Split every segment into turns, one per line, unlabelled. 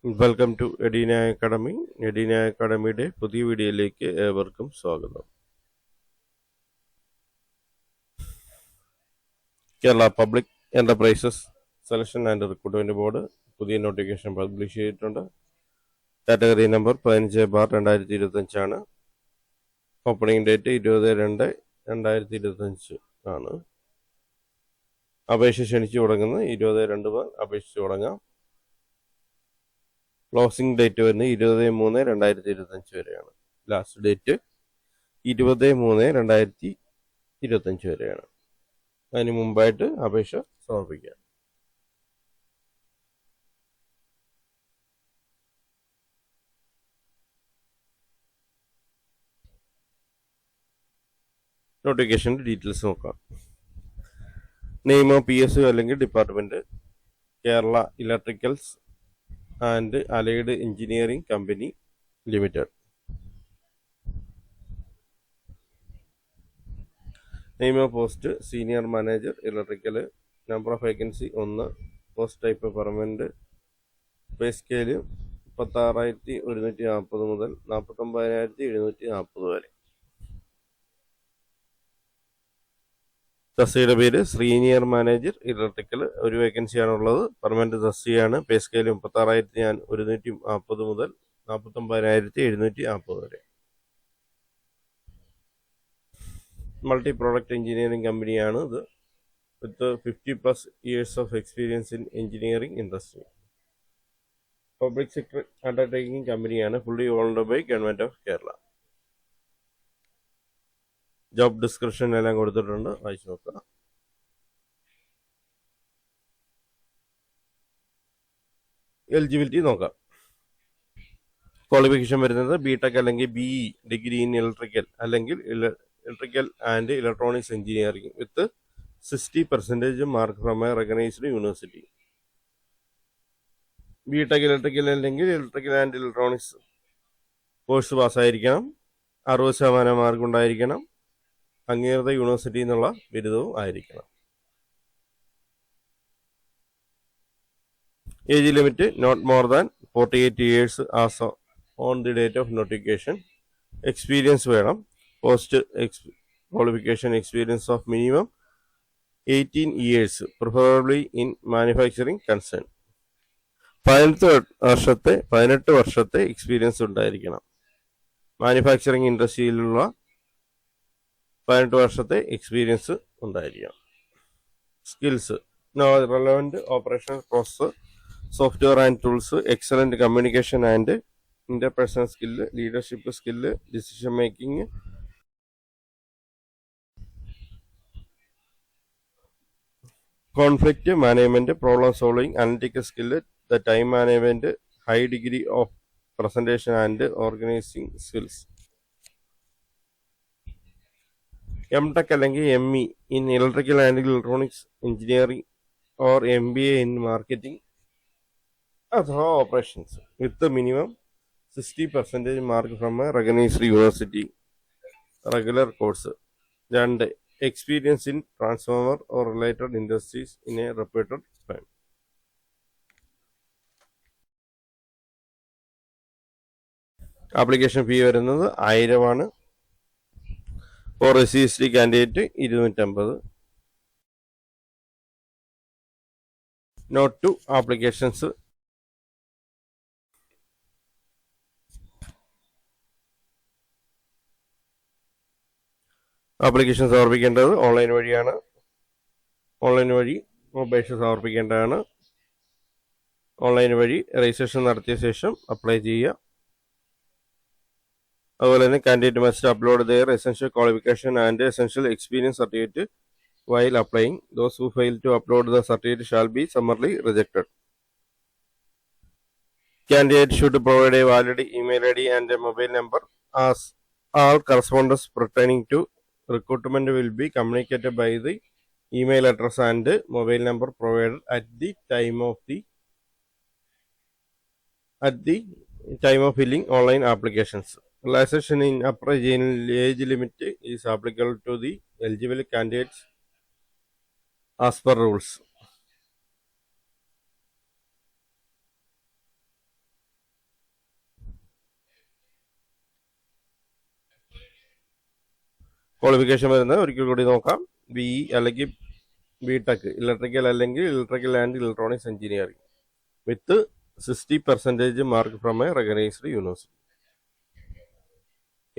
Welcome to Edina academy. Edina അക്കാഡമിയുടെ പുതിയ വീഡിയോയിലേക്ക് ഏവർക്കും സ്വാഗതം. Kerala public enterprises selection and recruitment board പുതിയ നോട്ടിഫിക്കേഷൻ പബ്ലിഷ് ചെയ്തിട്ടുണ്ട്. കാറ്റഗറി നമ്പർ 15/2025 ഓപ്പണിംഗ് ഡേറ്റ് 20/2/2025 ആണ്. അപേക്ഷ ക്ഷണിച്ചു തുടങ്ങുന്നത് 20/2 അപേക്ഷിച്ച് തുടങ്ങാം. ക്ലോസിംഗ് ഡേറ്റ് വരുന്നത് 20/3/2025 വരെയാണ്. ലാസ്റ്റ് ഡേറ്റ് 20/3/2025 വരെയാണ്. അതിന് മുമ്പായിട്ട് അപേക്ഷ സമർപ്പിക്കാം. നോട്ടിഫിക്കേഷൻ്റെ ഡീറ്റെയിൽസ് നോക്കാം. നെയിം ഓഫ് PSU അല്ലെങ്കിൽ department Kerala electricals and allied engineering company limited. Name of post senior manager electrical. Number of vacancy 1. Post type permanent. Pay scale 36,140 മുതൽ 49,740 വരെ. തസ്തികയുടെ പേര് സീനിയർ മാനേജർ ഇലക്ട്രിക്കൽ. ഒരു വേക്കൻസിയാണുള്ളത്. പെർമനന്റ് തസ്തികയാണ്. പേ സ്കെയിൽ 36,140 മുതൽ 49,740 വരെ. Multi product engineering കമ്പനിയാണ് ഇത്, with 50+ years of experience in engineering industry. Public sector undertaking കമ്പനിയാണ്. Fully owned by government of Kerala. Job description എല്ലാം കൊടുത്തിട്ടുണ്ട്, വായിച്ചു നോക്കുക. എലിജിബിലിറ്റി നോക്കാം. ക്വാളിഫിക്കേഷൻ വരുന്നത് BTech അല്ലെങ്കിൽ BE ഡിഗ്രി ഇൻ ഇലക്ട്രിക്കൽ അല്ലെങ്കിൽ electrical and electronics engineering with 60% mark from a recognised university. BTech electrical അല്ലെങ്കിൽ ഇലക്ട്രിക്കൽ ആൻഡ് ഇലക്ട്രോണിക്സ് കോഴ്സ് പാസ്സായിരിക്കണം. 60% മാർക്ക് ഉണ്ടായിരിക്കണം. അംഗീകൃത യൂണിവേഴ്സിറ്റി എന്നുള്ള ബിരുദവും ആയിരിക്കണം. Age limit not more than 48 years as on the date of notification. Experience വേണം. Post qualification experience of minimum 18 years preferably in manufacturing concern. 18 വർഷത്തെ experience ഉണ്ടായിരിക്കണം. മാനുഫാക്ചറിംഗ് ഇൻഡസ്ട്രിയിലുള്ള 18 വർഷത്തെ എക്സ്പീരിയൻസ് ഉണ്ടായിരിക്കണം. Skills relevant operational process, software and tools, excellent communication and interpersonal skill, leadership skill, decision making, conflict management, problem solving, analytical skill, the time management, high degree of presentation and organising skills. MTech അല്ലെങ്കിൽ ME in electrical and electronics engineering or MBA in marketing അഥവാ operations with minimum 60% mark from a recognised university. Regular course. 2. Experience in transformer or related industries in a reputed firm. Application fee വരുന്നത് 1000 for SC/ST candidate 250. Note to applications. Application സമർപ്പിക്കേണ്ടത് online വഴിയാണ്. Online വഴി അപേക്ഷ സമർപ്പിക്കേണ്ടതാണ്. Online വഴി registration നടത്തിയ ശേഷം apply ചെയ്യുക. അതുപോലെ തന്നെ candidate must upload their essential qualification and essential experience certificate while applying. Those who fail to upload the certificate shall be summarily rejected. Candidate should provide a valid email ID and a mobile number, as all correspondence pertaining to recruitment will be communicated by the email address and mobile number provided at the time of filling online applications. Relaxation in upper age limit is applicable to the eligible candidates as per rules. Qualification വരുന്നത് ഒരിക്കൽ കൂടി നോക്കാം. BE അല്ലെങ്കിൽ BTech electrical അല്ലെങ്കിൽ electrical and electronics engineering with 60% mark from a recognised university.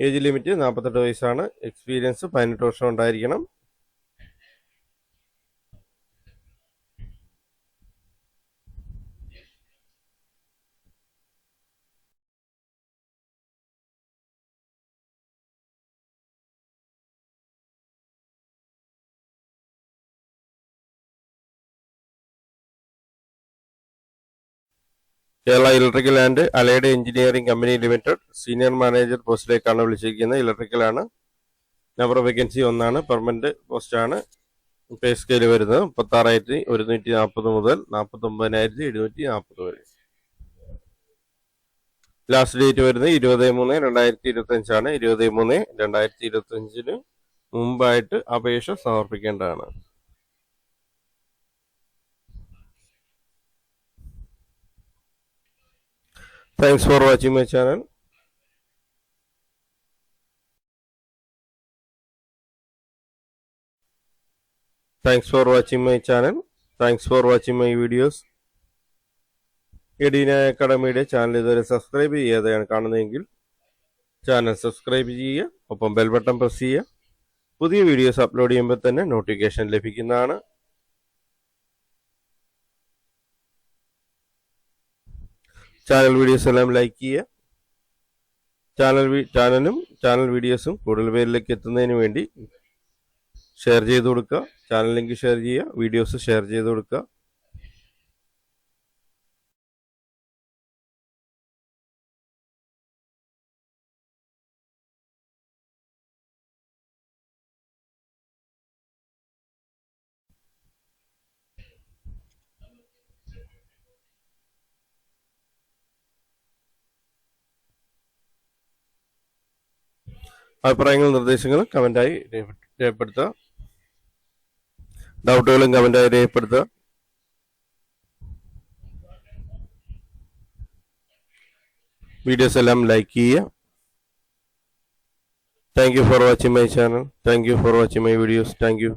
Age limit 48 വയസ്സാണ്. Experience 18 വർഷം ഉണ്ടായിരിക്കണം. Kerala electrical and allied engineering company limited senior manager പോസ്റ്റിലേക്കാണ് വിളിച്ചിരിക്കുന്നത്. ഇലക്ട്രിക്കലാണ്. നമ്പർ ഓഫ് വേക്കൻസി 1 പെർമനന്റ് പോസ്റ്റാണ്. പേ സ്കെയിൽ വരുന്നത് 36,140 മുതൽ 49,740 വരെ. ലാസ്റ്റ് ഡേറ്റ് വരുന്നത് 20/3/2025 20/3/2025 മുമ്പായിട്ട് അപേക്ഷ സമർപ്പിക്കേണ്ടതാണ്. Thanks for watching my channel. Thanks for watching my channel. Thanks for watching my videos. Edina അക്കാഡമിയുടെ ചാനൽ ഇതുവരെ സബ്സ്ക്രൈബ് ചെയ്യാതെയാണ് കാണുന്നതെങ്കിൽ ചാനൽ സബ്സ്ക്രൈബ് ചെയ്യുക. ഒപ്പം ബെൽ ബട്ടൺ പ്രസ് ചെയ്യുക. പുതിയ വീഡിയോസ് അപ്ലോഡ് ചെയ്യുമ്പോൾ തന്നെ നോട്ടിഫിക്കേഷൻ ലഭിക്കുന്നതാണ്. ചാനൽ വീഡിയോസ് എല്ലാം ലൈക്ക് ചെയ്യുക. ചാനൽ വീഡിയോസും കൂടുതൽ പേരിലേക്ക് എത്തുന്നതിന് വേണ്ടി ഷെയർ ചെയ്ത് കൊടുക്കുക. ചാനൽ ലിങ്ക് ഷെയർ ചെയ്യുക. വീഡിയോസ് ഷെയർ ചെയ്ത് കൊടുക്കുക. അഭിപ്രായങ്ങളും നിർദ്ദേശങ്ങളും കമന്റായി രേഖപ്പെടുത്തുക. ഡൗട്ടുകളും കമന്റായി രേഖപ്പെടുത്തുക. വീഡിയോസ് എല്ലാം ലൈക്ക് ചെയ്യുക. Thank you for watching my channel. Thank you for watching my videos. Thank you.